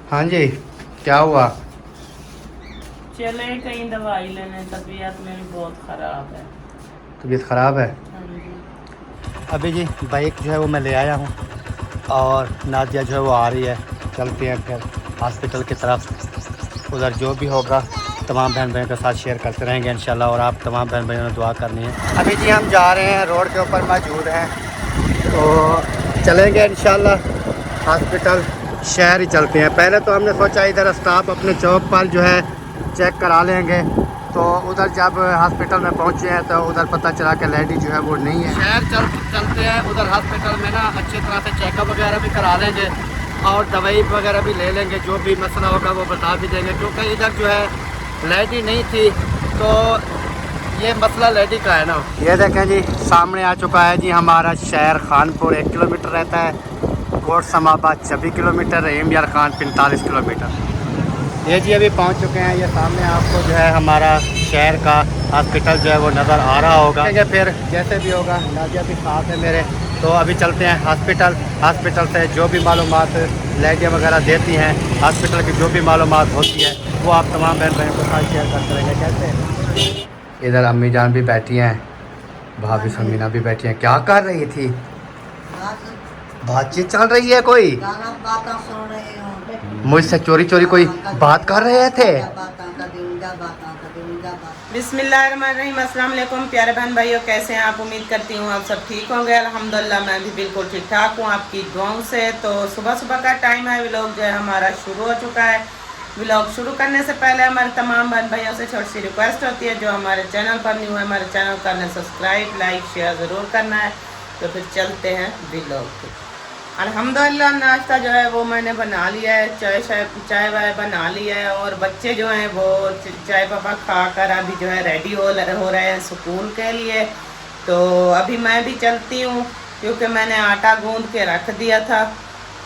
हाँ जी, क्या हुआ? चले कहीं दवाई लेने, तबीयत मेरी बहुत ख़राब है। तबीयत ख़राब है? हाँ जी। अभी जी बाइक जो है वो मैं ले आया हूँ और नादिया जो है वो आ रही है। चलते हैं फिर हॉस्पिटल की तरफ। उधर जो भी होगा तमाम बहन भाइयों के साथ शेयर करते रहेंगे इंशाल्लाह, और आप तमाम बहन भाइयों ने दुआ करनी है। अभी जी हम जा रहे हैं, रोड के ऊपर मौजूद हैं, तो चलेंगे इंशाल्लाह हॉस्पिटल। शहर ही चलते हैं। पहले तो हमने सोचा इधर स्टाफ अपने चौक पर जो है चेक करा लेंगे, तो उधर जब हॉस्पिटल में पहुंचे हैं तो उधर पता चला कि लेडी जो है वो नहीं है। शहर चलते हैं, उधर हॉस्पिटल में ना अच्छी तरह से चेकअप वगैरह भी करा लेंगे और दवाई वगैरह भी ले लेंगे। जो भी मसला होगा वो बता भी देंगे, क्योंकि इधर जो है लेडी नहीं थी, तो ये मसला लेडी का है ना। ये देखें जी, सामने आ चुका है जी हमारा शहर खानपुर। 1 किलोमीटर रहता है, कोट समाबाद 26 किलोमीटर, रहीम यार खान 45 किलोमीटर। ये जी अभी पहुंच चुके हैं। ये सामने आपको जो है हमारा शहर का हॉस्पिटल जो है वो नज़र आ रहा होगा। फिर जैसे भी होगा, नादिया भी साथ है मेरे, तो अभी चलते हैं हॉस्पिटल। हॉस्पिटल से जो भी मालूमात लेडियाँ वगैरह देती हैं, हॉस्पिटल की जो भी मालूमात होती है वो आप तमाम बहन भाइयों के साथ शेयर करते रहेंगे। कैसे इधर अम्मी जान भी बैठी हैं, भाभी समीना भी बैठी हैं। क्या कर रही थी? बातचीत चल रही है, कोई मुझसे चोरी चोरी कोई बात कर रहे थे। बिस्मिल्लाहिर्रहमानिर्रहीम। अस्सलाम वालेकुम प्यारे बहन भाइयों, कैसे हैं आप? उम्मीद करती हूँ आप सब ठीक होंगे। अल्हम्दुलिल्लाह मैं भी बिल्कुल ठीक ठाक हूँ आपकी दुआओं से। तो सुबह सुबह का टाइम है, व्लॉग जो है हमारा शुरू हो चुका है। व्लॉग शुरू करने से पहले हमारे तमाम बहन भाइयों से छोटी सी रिक्वेस्ट होती है, जो हमारे चैनल पर न्यू है, हमारे चैनल करने सब्सक्राइब लाइक शेयर ज़रूर करना है। तो फिर चलते हैं व्लॉग पे। अल्हम्दुलिल्लाह नाश्ता जो है वो मैंने बना लिया है, चाय वाय बना लिया है, और बच्चे जो हैं वो चाय पापा खा कर अभी जो है रेडी हो रहे हैं स्कूल के लिए। तो अभी मैं भी चलती हूँ, क्योंकि मैंने आटा गूंद के रख दिया था,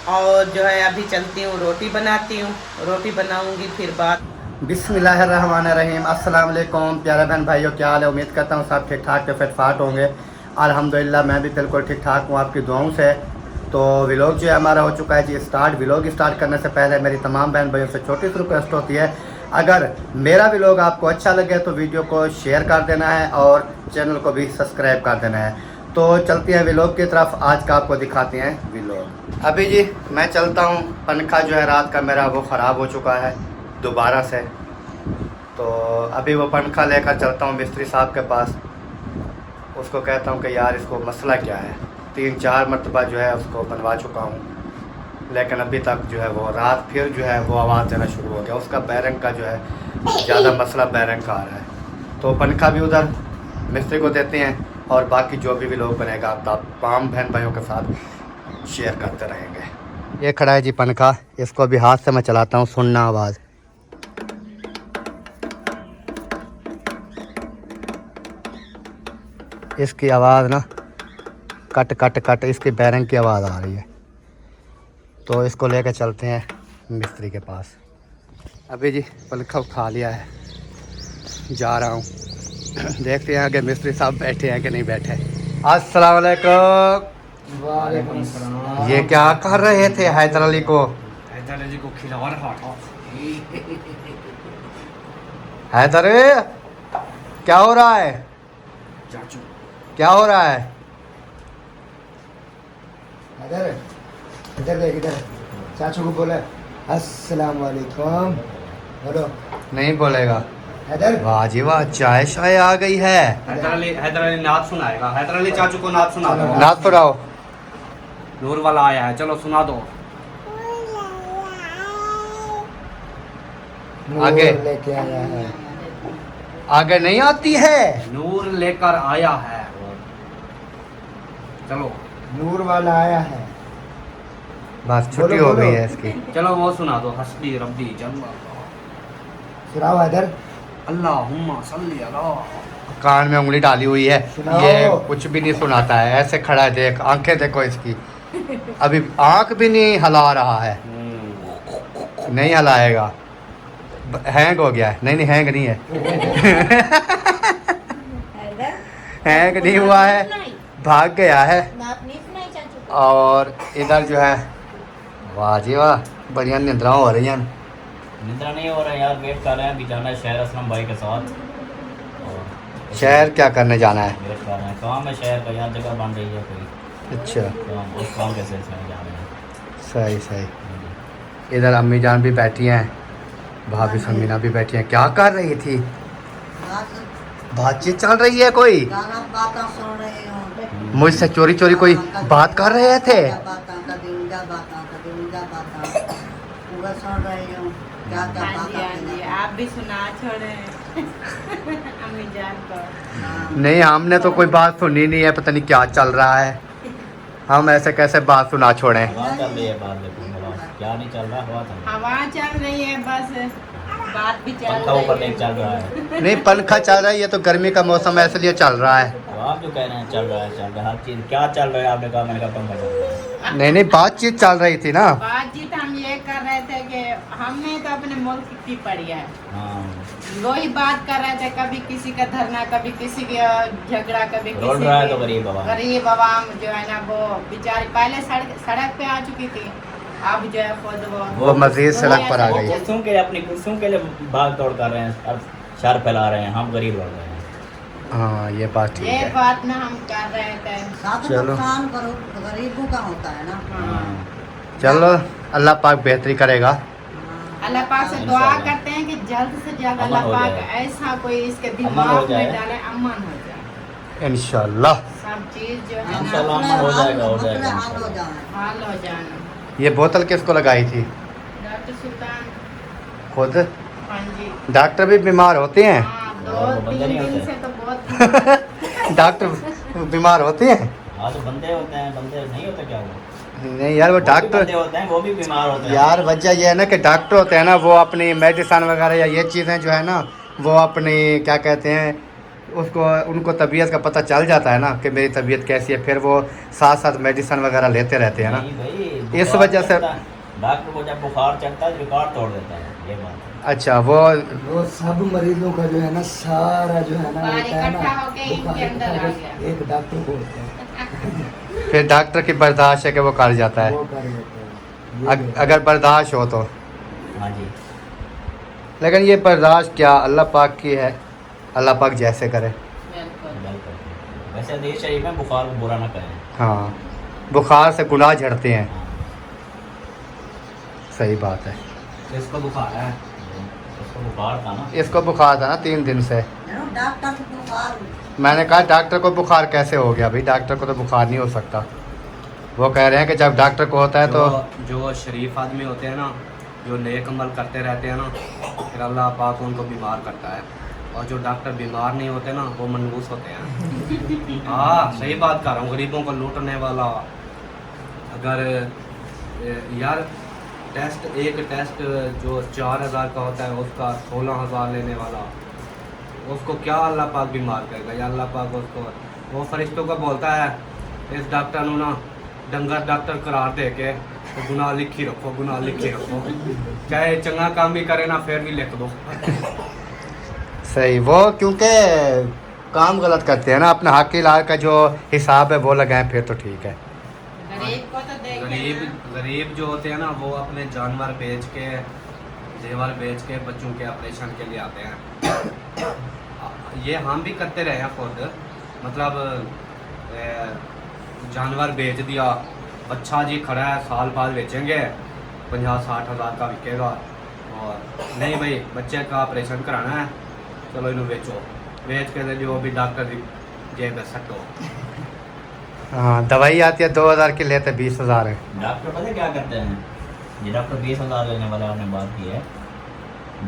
और जो है अभी चलती हूँ रोटी बनाती हूँ, रोटी बनाऊँगी फिर बात। बिस्मिल्लाहिर्रहमानिर्रहीम। अस्सलाम वालेकुम प्यारे बहन भाइयों, क्या हाल है? उम्मीद करता हूँ सब ठीक ठाक के फिटफाट होंगे। अल्हम्दुलिल्लाह मैं भी बिल्कुल ठीक ठाक हूँ आपकी दुआओं से। तो व्लॉग जो है हमारा हो चुका है जी स्टार्ट। व्लॉग स्टार्ट करने से पहले मेरी तमाम बहन भाइयों से छोटी सी रिक्वेस्ट होती है, अगर मेरा व्लॉग आपको अच्छा लगे तो वीडियो को शेयर कर देना है और चैनल को भी सब्सक्राइब कर देना है। तो चलते हैं व्लॉग की तरफ। आज का आपको दिखाते हैं व्लॉग। अभी जी मैं चलता हूँ, पंखा जो है रात का मेरा वो ख़राब हो चुका है दोबारा से, तो अभी वो पंखा लेकर चलता हूँ मिस्त्री साहब के पास। उसको कहता हूँ कि यार इसको मसला क्या है। 3-4 मरतबा जो है उसको बनवा चुका हूँ, लेकिन अभी तक जो है वो रात फिर जो है वो आवाज़ देना शुरू हो गया। उसका बैरंग का जो है ज़्यादा मसला बैरंग का आ रहा है। तो पंखा भी उधर मिस्त्री को देते हैं, और बाकी जो भी लोग बनेगा आप तमाम बहन भाइयों के साथ शेयर करते रहेंगे। ये खड़ा है जी पंखा, इसको अभी हाथ से मैं चलाता हूँ, सुनना आवाज़। इसकी आवाज़ ना कट कट कट इसकी बैरंग की आवाज़ आ रही है। तो इसको लेकर चलते हैं मिस्त्री के पास। अभी जी पंखा उठा लिया है, जा रहा हूँ। देखते हैं आगे मिस्त्री साहब बैठे हैं कि नहीं बैठे। अस्सलाम वालेकुम। वालेकुम सलाम। ये क्या कर रहे थे? हैदर अली को खिला रहा था। हैदर, क्या हो रहा है? चाचू क्या हो रहा है? इधर इधर देख, इधर चाचू को बोला अस्सलाम वालेकुम बोलो। नहीं बोलेगा। इधर वाह जी वाह, चाय शाय आ गई है। हैदर अली नात सुनाएगा। हैदर अली चाचू को नात सुना दो। नात पढ़ाओ। नूर वाला आया है, चलो सुना दो। आगे लेके आया है। आगे नहीं आती है। नूर लेकर आया है, चलो। नूर वाला आया है। बस छुट्टी बोलो, हो बोलो। गई है इसकी। चलो वो सुना दो। हस्बी रब्बी जल्ला सुनाओ इधर। अल्लाहुम्मा सल्ली अला। कान में उंगली डाली हुई है, सुनाओ। ये कुछ भी नहीं सुनाता है। ऐसे खड़ा है, देख आंखें देखो इसकी, अभी आंख भी नहीं हिला रहा है। नहीं हिलाएगा, हैंग हो गया है। नहीं हैंग नहीं है। हैंग नहीं हुआ है, भाग गया है। और इधर जो है, वाह जी वाह, बढ़िया निंद्रा हो रही हैं। निद्रा नहीं हो रहा है यार, वेट कर रहे हैं, अभी जाना है शहर असलम भाई के साथ। और शहर क्या करने जाना है? वेट कर रहे हैं, काम है शहर का, यहाँ जगह बन रही है कोई अच्छा, काम, उस काम के सिलसिले में जा रहे हैं। सही सही। इधर अम्मी जान भी बैठी हैं, भाभी समीना भी बैठी हैं। क्या कर रही थी? बातचीत चल रही है कोई? बातें सुन रही हूँ। मुझसे चोरी चोरी कोई बात कर रहे थे? पूरा सुन रही हूँ, क्या क्या हाँ जी, हाँ जी, बातें। आप भी सुना छोड़े अम्मी जान को। नहीं, हमने तो कोई बात सुनी नहीं है, पता नहीं क्या चल रहा है। हम ऐसे कैसे बात सुना छोड़ें? हवा चल रही है बाहर, लेकिन हवा क्या नहीं चल रहा, हवा चल रही है। हवा चल रही है, बस बात भी चल पंखा ऊपर रही नहीं है। चल रहा है। नहीं, पंखा चल रहा है, ये तो गर्मी का मौसम है इसलिए चल रहा है। तो आप जो कह रहे हैं चल रहा है, चल रहा है हर चीज़। क्या चल रहा है आपने कहा, मैंने कहा पंखा चल रहा है। नहीं नहीं, बातचीत चल रही थी ना। बातचीत हम ये कर रहे थे कि हमने तो अपने मुल्क की पड़ी है, हाँ, वही बात कर रहे थे। कभी किसी का धरना, कभी किसी का झगड़ा, कभी रोल किसी रहा है तो की- गरीब आवाम। गरीब आवाम जो है ना, वो बेचारी पहले सड़क पे आ चुकी थी, अब जो है खुद वो मजीद सड़क पर आ वो गई है। कुर्सियों के लिए, अपनी कुर्सियों के लिए भाग दौड़ कर रहे हैं, अब शर फैला रहे हैं, हम गरीब लड़ रहे हैं। हाँ, ये बात ठीक ये है। बात ना हम कर रहे थे। साथ चलो। नुकसान करो, गरीबों का होता है ना। हाँ। चलो, अल्लाह पाक बेहतरी करेगा। अल्लाह पाक से दुआ करते हैं कि जल्द से जल्द अमन अल्लाह हो पाक जाए। ऐसा कोई इसके अमन हो दिमाग जाए। में डाले, अमन हो जाए, इंशाल्लाह। सब चीज जो है इंशाल्लाह ना अमन हो जाएगा, हो मसले जाएगा हल हो जाए। हाल हो जाना। ये बोतल किसको लगाई थी? डॉक्टर सुल्तान, खुद? हाँ जी, डॉक्टर भी बीमार होते हैं? हाँ, और वो 2-3 बंदे नहीं दिन होते। से तो बहुत डॉक्टर बीमार होते हैं? हाँ, तो बंदे होते हैं, बंदे नहीं होते क्या वो? नहीं यार, वो वो भी बंदे डॉक्टर होते हैं, वो भी बीमार होते हैं यार, वजह ये है ना कि डॉक्टर होते हैं ना, वो अपनी मेडिसिन वगैरह या ये चीज़ें जो है ना, वो अपनी क्या कहते हैं उसको, उनको तबीयत का पता चल जाता है ना कि मेरी तबीयत कैसी है, फिर वो साथ साथ मेडिसिन वगैरह लेते रहते हैं ना। नहीं भाई, इस बुखार वजह से- चढ़ता है। डॉक्टर को जब बुखार चढ़ता है रिकॉर्ड तोड़ देता है, ये बात है। अच्छा, वो वो सब मरीजों का जो है ना, सारा जो है ना, बुखार होता है ना, इकट्ठा होके इनके बुखार अंदर आ इकट्ठा गया। एक डॉक्टर को होता है, फिर डॉक्टर की बर्दाश्त है कि वो कर जाता है। वो कर देता है। ये जो है। अगर बर्दाश्त हो तो। हाँ जी, लेकिन ये बर्दाश्त क्या अल्लाह पाक की है, अल्लाह पाक जैसे करे। बिल्कुल। बिल्कुल। वैसे हदीस शरीफ में बुखार को बुरा ना करें। हाँ, बुखार से गुनाह झड़ते हैं। हाँ, सही बात है। इसको बुखार है। उसको बुखार था ना। इसको बुखार था ना 3 दिन से। डॉक्टर को बुखार, मैंने कहा डॉक्टर को बुखार कैसे हो गया? भाई डॉक्टर को तो बुखार नहीं हो सकता। वो कह रहे हैं कि जब डॉक्टर को होता है तो जो शरीफ आदमी होते हैं ना, जो नेक अमल करते रहते हैं ना, फिर अल्लाह पाक उनको बीमार करता है। और जो डॉक्टर बीमार नहीं होते ना, वो मनहूस होते हैं। हाँ, सही बात कर रहा हूँ, गरीबों को लूटने वाला। अगर यार एक टेस्ट जो 4000 का होता है, उसका 16000 लेने वाला, उसको क्या अल्लाह पाक बीमार करेगा? या अल्लाह पाक उसको, वो फरिश्तों को बोलता है इस डॉक्टर ਨੂੰ ना डंगर डॉक्टर करार दे के तो गुनाह लिखी रखो, गुनाह लिखी रखो, चाहे चंगा काम भी करे ना, फिर भी लिख दो। सही, वो क्योंकि काम गलत करते हैं ना, अपने हक की लाल का जो हिसाब है वो लगाएं, फिर तो ठीक है। गरीब को तो देख गरीब गरीब जो होते हैं ना, वो अपने जानवर बेच के, जेवर बेच के बच्चों के ऑपरेशन के लिए आते हैं। ये हम भी करते रहे हैं खुद। मतलब जानवर बेच दिया, अच्छा जी खड़ा है, साल बाद बेचेंगे, 50-60 हज़ार का बिकेगा। और नहीं भाई, बच्चे का ऑपरेशन कराना है, चलो इन्हें बेचो, बेच के जो भी डॉक्टर की जेब में सट्टो। हाँ, दवाई आती है 2000 की, लेते 20,000 है। डॉक्टर पता है क्या करते हैं? ये डॉक्टर 20,000 लेने वाले आपने बात की है,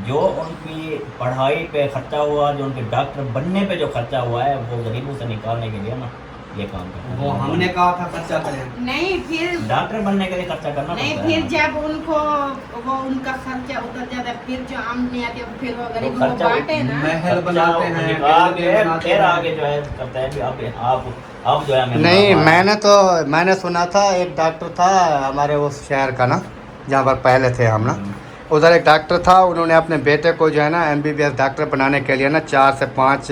जो उनकी पढ़ाई पे खर्चा हुआ, जो उनके डॉक्टर बनने पे जो खर्चा हुआ है, वो गरीबों से निकालने के लिए ना ये काम करते हैं। वो हमने कहा था खर्चा करें। नहीं, फिर डॉक्टर बनने के लिए खर्चा करना नहीं, पड़ता फिर है। जब उनको वो उनका खर्चा उतर जाता है, फिर जो आमदनी आती है फिर वो गरीबों को खर्चा बांटे ना। महल बनाते हैं, निकाल के बिल्डिंग बनाते फिर हैं। आगे जो है करता है कि अब जो है हमें नहीं, मुनाफा- मैंने सुना था, एक डॉक्टर था हमारे उस शहर का ना, जहाँ पर पहले थे हम ना, उधर एक डॉक्टर था, उन्होंने अपने बेटे को जो है ना MBBS डॉक्टर बनाने के लिए ना 4 से 5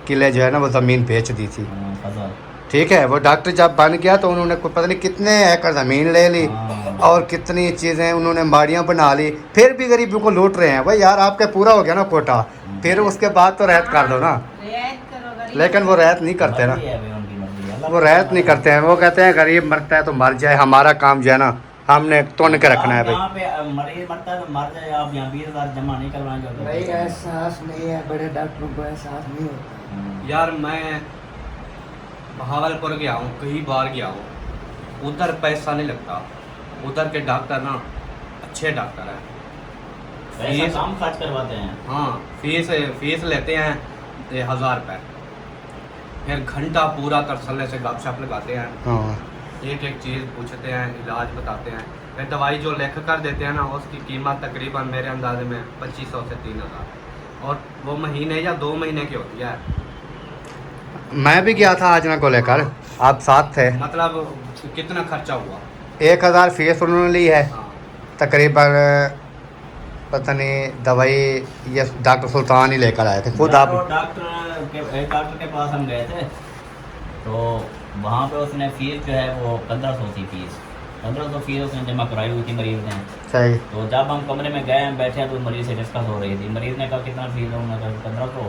किले जो है ना वो ज़मीन बेच दी थी। फजल। ठीक है। वो डॉक्टर जब बन गया तो उन्होंने कोई पता नहीं कितने एकड़ ज़मीन ले ली हाँ। और कितनी चीज़ें उन्होंने बाड़ियाँ बना ली, फिर भी गरीबों को लूट रहे हैं। भाई यार आपका पूरा हो गया ना कोटा, फिर उसके बाद तो रहत कर दो ना। रियायत करो गरीब। लेकिन वो रहत नहीं करते ना, मर्जी है भाई, उनकी मर्जी है। अल्लाह वो रहत नहीं करते हैं। वो कहते हैं गरीब मरता है तो मर जाए, हमारा काम जो है ना हमने तोड़ के रखना है आप भाई। यहाँ पे मरीज मरता है तो मर जाए, आप यहाँ 20,000 जमा नहीं करवाएंगे तो भाई एहसास नहीं है, बड़े डॉक्टरों को एहसास नहीं होता। यार मैं बहावलपुर गया हूँ, कई बार गया हूँ, उधर पैसा नहीं लगता। उधर के डॉक्टर ना अच्छे डॉक्टर हैं। पैसा काम खर्च करवाते हैं। हाँ, फीस लेते हैं 1,000 रुपये, फिर घंटा पूरा तरसले से गपशप लगाते हैं, हाँ एक एक चीज़ पूछते हैं, इलाज बताते हैं, फिर दवाई जो लिख कर देते हैं ना उसकी कीमत तकरीबन मेरे अंदाजे में 2500 से 3,000, और वो महीने या 2 महीने की होती है। मैं भी गया था आजना को लेकर, आप साथ थे। मतलब कितना खर्चा हुआ? 1,000 फीस उन्होंने ली है, हाँ, तकरीबन पता नहीं दवाई ये डॉक्टर सुल्तान ही लेकर आए थे खुद। आप एक डॉक्टर के पास हम गए थे तो वहाँ पे उसने फीस जो है वो 1,500 थी फीस। 1,500 फीस उसने जमा कराई हुई थी मरीज ने। सही। तो जब हम कमरे में गए, हम बैठे तो मरीज से डिस्कस हो रही थी। मरीज ने कहा कितना फीस है, उन्होंने कहा 1,500।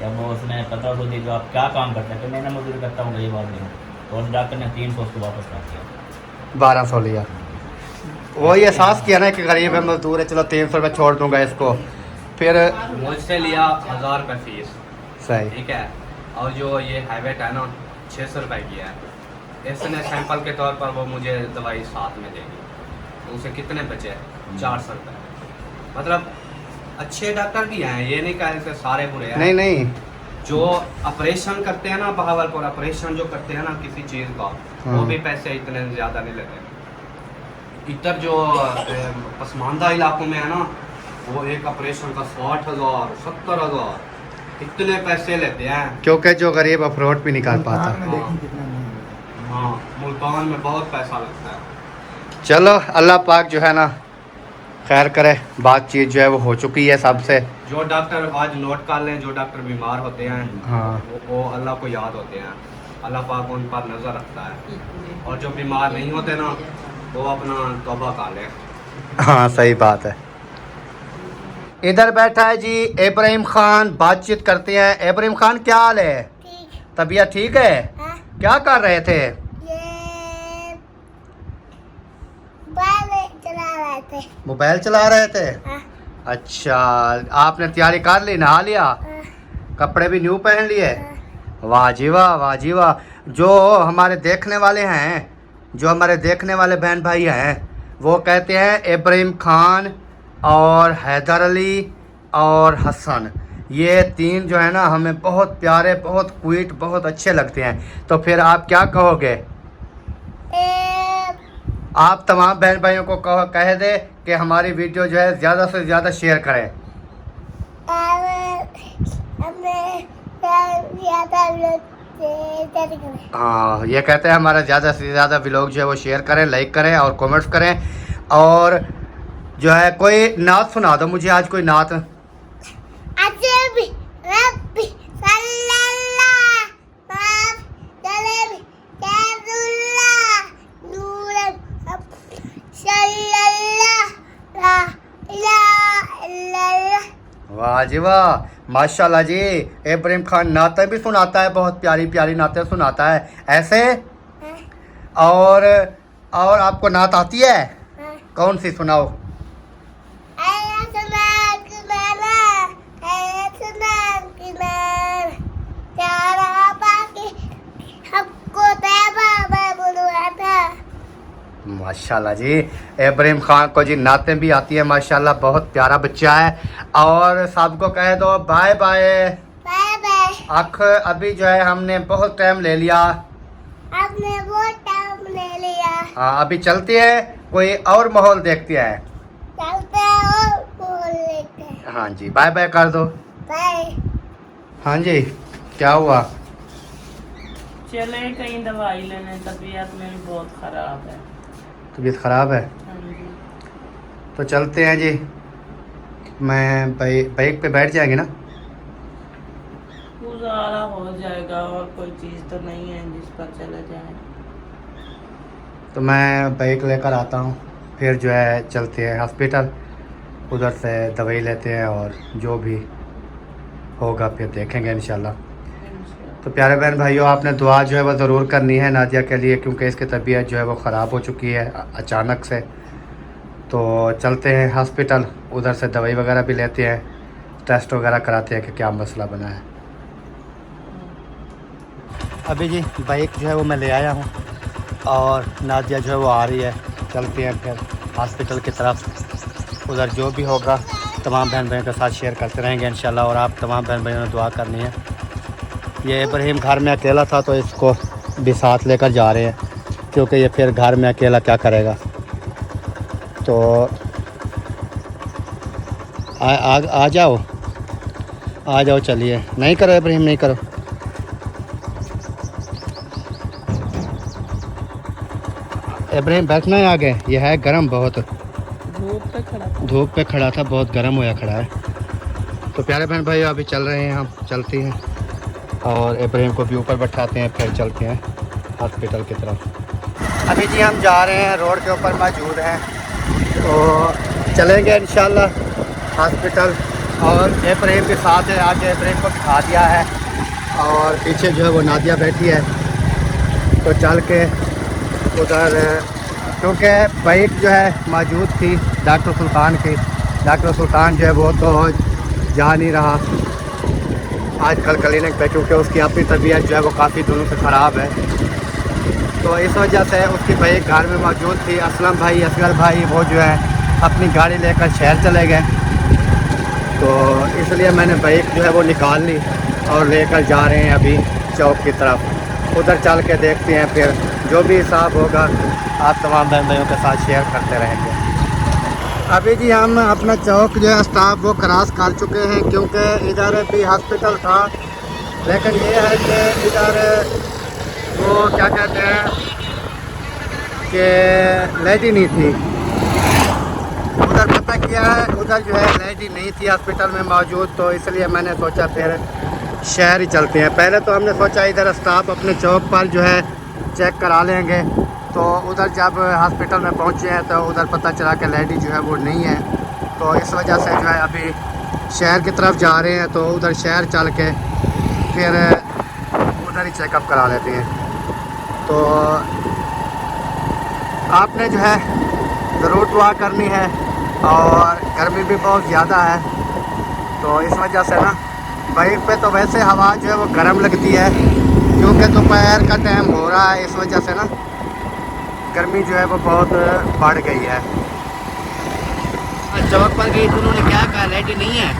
या वो उसने 1,500 दी, जो आप क्या काम करते हैं? तो मैंने मजदूरी करता हूँ, गरीब आदमी हूँ। तो उस डॉक्टर ने 300 उसको वापस कर दिया। 1,200 लिया। वही एहसास किया ना कि गरीब है, मजदूर है, चलो 300 रुपये छोड़ दूंगा इसको। फिर मुझसे लिया 1,000 रुपये फीस, सही। ठीक है। और जो ये हैबिट है ना 600 रुपये की है। इसने सैंपल के तौर पर वो मुझे दवाई साथ में देगी, तो उसे कितने बचे? 400 रुपये। मतलब अच्छे डॉक्टर भी हैं, ये नहीं कह रहे सारे बुरे हैं। नहीं नहीं, जो ऑपरेशन करते हैं ना बहावलपुर, ऑपरेशन जो करते हैं ना किसी चीज़ का, वो हाँ। भी पैसे इतने ज़्यादा नहीं लेते। इधर जो पसमानदा इलाकों में है ना, वो एक ऑपरेशन का 60,000 70,000 इतने पैसे लेते हैं। क्योंकि जो गरीब अफरोड भी नहीं कर पाता। मुल्तान में देखी कितना महंगा। हाँ, मुल्तान में बहुत पैसा लगता है। चलो अल्लाह पाक जो है ना खैर करे, बातचीत जो है वो हो चुकी है सबसे। जो डॉक्टर आज नोट कर लें, जो डॉक्टर बीमार होते हैं हाँ वो अल्लाह को याद होते हैं, अल्लाह पाक उन पर नज़र रखता है। और जो बीमार नहीं होते ना, वो अपना तौबा कर ले। हाँ सही बात है। इधर बैठा है जी इब्राहिम खान, बातचीत करते हैं। इब्राहिम खान क्या हाल है? ठीक तबीयत ठीक है? है। क्या कर रहे थे? ये बाल चला रहे थे। मोबाइल चला रहे थे? हाँ, अच्छा, आपने तैयारी कर ली, नहा लिया, हाँ, कपड़े भी न्यू पहन लिए? हाँ। वाह जी वाह, वाह जी वाह। जो हमारे देखने वाले हैं, जो हमारे देखने वाले बहन भाई हैं, वो कहते हैं इब्राहिम खान और हैदर अली और हसन, ये 3 जो है ना हमें बहुत प्यारे, बहुत क्यूट, बहुत अच्छे लगते हैं। तो फिर आप क्या कहोगे? आप तमाम बहन भाइयों को कह दे कि हमारी वीडियो जो है ज़्यादा से ज़्यादा शेयर करें। हाँ, ये कहते हैं हमारा ज़्यादा से ज़्यादा व्लॉग जो है वो शेयर करें, लाइक करें और कमेंट्स करें। और जो है कोई नात सुना दो मुझे आज, कोई नात। वाह जी वाह, माशाल्लाह जी। इब्राहिम खान नातें भी सुनाता है, बहुत प्यारी प्यारी नातें सुनाता है ऐसे। और आपको नात आती है? कौन सी सुनाओ? माशाल्लाह जी, इब्राहिम खान को जी नातें भी आती है माशाल्लाह, बहुत प्यारा बच्चा है। और सबको कह दो बाय बाय। Bye bye. अख अभी जो है हमने बहुत टाइम ले लिया, आपने बहुत टाइम ले लिया। हाँ अभी चलते हैं, कोई और माहौल देखते हैं। चलते हैं और बोल लेते हैं। हाँ जी, बाय बाय कर दो। बाय। हाँ जी, क्या हुआ? चले कहीं दवाई लेने, तबीयत मेरी बहुत ख़राब है। तबीयत ख़राब है? हाँ जी। तो चलते हैं जी। मैं बाइक पे बैठ जाएंगे ना? कुछ गुजारा हो जाएगा, और कोई चीज़ तो नहीं है जिस पर चला जाए। तो मैं बाइक लेकर आता हूँ, फिर जो है चलते हैं हॉस्पिटल, उधर से दवाई लेते हैं और जो भी होगा फिर देखेंगे इंशाल्लाह। तो प्यारे बहन भाइयों, आपने दुआ जो है वो ज़रूर करनी है नादिया के लिए, क्योंकि इसकी तबीयत जो है वो ख़राब हो चुकी है अचानक से। तो चलते हैं हॉस्पिटल, उधर से दवाई वगैरह भी लेते हैं, टेस्ट वगैरह कराते हैं कि क्या मसला बना है। अभी जी बाइक जो है वो मैं ले आया हूँ और नादिया जो है वो आ रही है, चलते हैं फिर हॉस्पिटल की तरफ। उधर जो भी होगा तमाम बहन भाइयों के साथ शेयर करते रहेंगे इंशाल्लाह। और आप तमाम बहन भाइयों ने दुआ करनी है। ये इब्राहिम घर में अकेला था तो इसको भी साथ लेकर जा रहे हैं, क्योंकि ये फिर घर में अकेला क्या करेगा। तो आ जाओ चलिए। नहीं करो इब्राहिम, नहीं करो। इब्राहिम बैठना है आगे, ये है गर्म बहुत, धूप पे खड़ा था, बहुत गर्म होया खड़ा है। तो प्यारे बहन भाई अभी चल रहे हैं, हम चलते हैं और इब्राहिम को भी ऊपर बैठाते हैं, फिर चलते हैं हॉस्पिटल की तरफ। अभी जी हम जा रहे हैं, रोड के ऊपर मौजूद हैं, तो चलेंगे इंशाल्लाह हॉस्पिटल। और इब्राहिम के साथ है, आगे इब्राहिम को बिठा दिया है और पीछे जो है वो नादिया बैठी है। तो चल के उधर, क्योंकि बाइक जो है मौजूद थी डॉक्टर सुल्तान की, डॉक्टर सुल्तान जो है वो तो जा नहीं रहा आजकल क्लिनिक पे, क्योंकि उसकी अपनी तबीयत जो है वो काफ़ी दिनों से ख़राब है। तो इस वजह से उसकी बाइक घर में मौजूद थी। असलम भाई, असगर भाई वो जो है अपनी गाड़ी लेकर शहर चले गए, तो इसलिए मैंने बाइक जो है वो निकाल ली और लेकर जा रहे हैं अभी चौक की तरफ। उधर चल के देखते हैं, फिर जो भी हिसाब होगा आप तमाम बहन भाइयों के साथ शेयर करते रहेंगे। अभी जी हम अपना चौक जो है स्टाफ वो क्रॉस कर चुके हैं, क्योंकि इधर भी हॉस्पिटल था, लेकिन ये है कि इधर वो क्या कहते हैं कि लेडी नहीं थी। उधर पता किया है, उधर जो है लेडी नहीं थी हॉस्पिटल में मौजूद, तो इसलिए मैंने सोचा फिर शहर ही चलते हैं। पहले तो हमने सोचा इधर स्टाफ अपने चौक पर जो है चेक करा लेंगे, तो उधर जब हॉस्पिटल में पहुंचे हैं तो उधर पता चला कि लेडी जो है वो नहीं है। तो इस वजह से जो है अभी शहर की तरफ जा रहे हैं, तो उधर शहर चल के फिर उधर ही चेकअप करा लेते हैं। तो आपने जो है ज़रूर दुआ करनी है, और गर्मी भी बहुत ज़्यादा है, तो इस वजह से ना बाइक पे तो वैसे हवा जो है वो गर्म लगती है, क्योंकि दोपहर का टाइम हो रहा है, इस वजह से ना गर्मी जो है वो बहुत बढ़ गई है। चौक पर गई तो उन्होंने क्या कहा, लाइट नहीं है।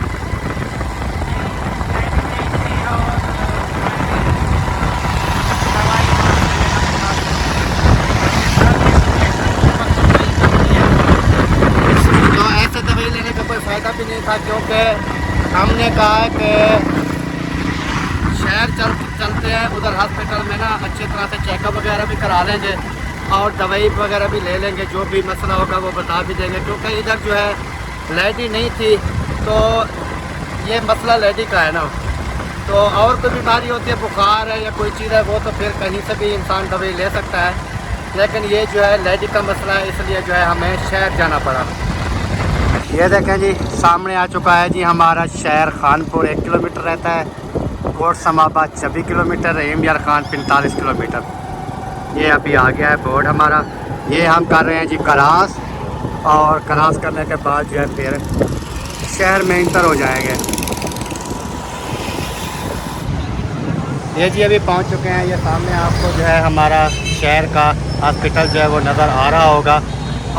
तो ऐसे दवाई लेने का कोई फ़ायदा भी नहीं था, क्योंकि हमने कहा कि शहर चलते हैं, उधर हॉस्पिटल में ना अच्छी तरह से चेकअप वगैरह भी करा लेंगे और दवाई वगैरह भी ले लेंगे, जो भी मसला होगा वो बता भी देंगे। क्योंकि इधर जो है लेडी नहीं थी, तो ये मसला लेडी का है ना। तो और कोई बीमारी होती है, बुखार है या कोई चीज़ है, वो तो फिर कहीं से भी इंसान दवाई ले सकता है, लेकिन ये जो है लेडी का मसला है, इसलिए जो है हमें शहर जाना पड़ा। ये देखें जी, सामने आ चुका है जी हमारा शहर खानपुर। 1 किलोमीटर रहता है, कोट समाबाद 26 किलोमीटर, रहीम यार खान 45 किलोमीटर। ये अभी आ गया है बोर्ड हमारा। ये हम कर रहे हैं जी क्रॉस, और क्रॉस करने के बाद जो है फिर शहर में इंटर हो जाएंगे। ये जी अभी पहुंच चुके हैं, ये सामने आपको जो है हमारा शहर का हॉस्पिटल जो है वो नज़र आ रहा होगा।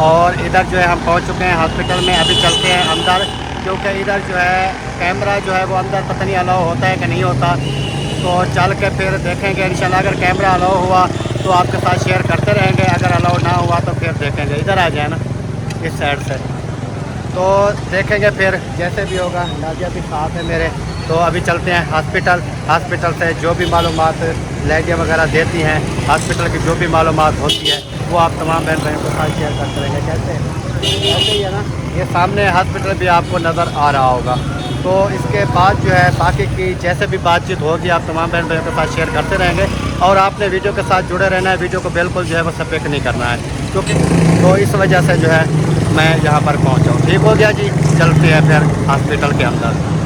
और इधर जो है हम पहुंच चुके हैं हॉस्पिटल में। अभी चलते हैं अंदर, क्योंकि इधर जो है कैमरा जो है वो अंदर पता नहीं अलाउ होता है कि नहीं होता, तो चल के फिर देखेंगे इंशाल्लाह। अगर कैमरा अलाउ हुआ तो आपके साथ शेयर करते रहेंगे, अगर अलाउ ना हुआ तो फिर देखेंगे। इधर आ जाए ना इस साइड से, तो देखेंगे फिर जैसे भी होगा। नादिया भी साथ है मेरे। तो अभी चलते हैं हॉस्पिटल। हॉस्पिटल से जो भी मालूमात लेडियाँ वगैरह देती हैं, हॉस्पिटल की जो भी मालूमात होती है वो आप तमाम बहन भाइयों के साथ शेयर करते रहेंगे। कैसे ऐसे ही है ना, ये सामने हॉस्पिटल भी आपको नज़र आ रहा होगा। तो इसके बाद जो है बाकी की जैसे भी बातचीत होगी आप तमाम बहन भाइयों के साथ शेयर करते रहेंगे। और आपने वीडियो के साथ जुड़े रहना है, वीडियो को बिल्कुल जो है वो स्किप नहीं करना है, क्योंकि तो इस वजह से जो है मैं यहाँ पर पहुँचा हूँ। ठीक हो गया जी, चलते हैं फिर हॉस्पिटल के अंदर।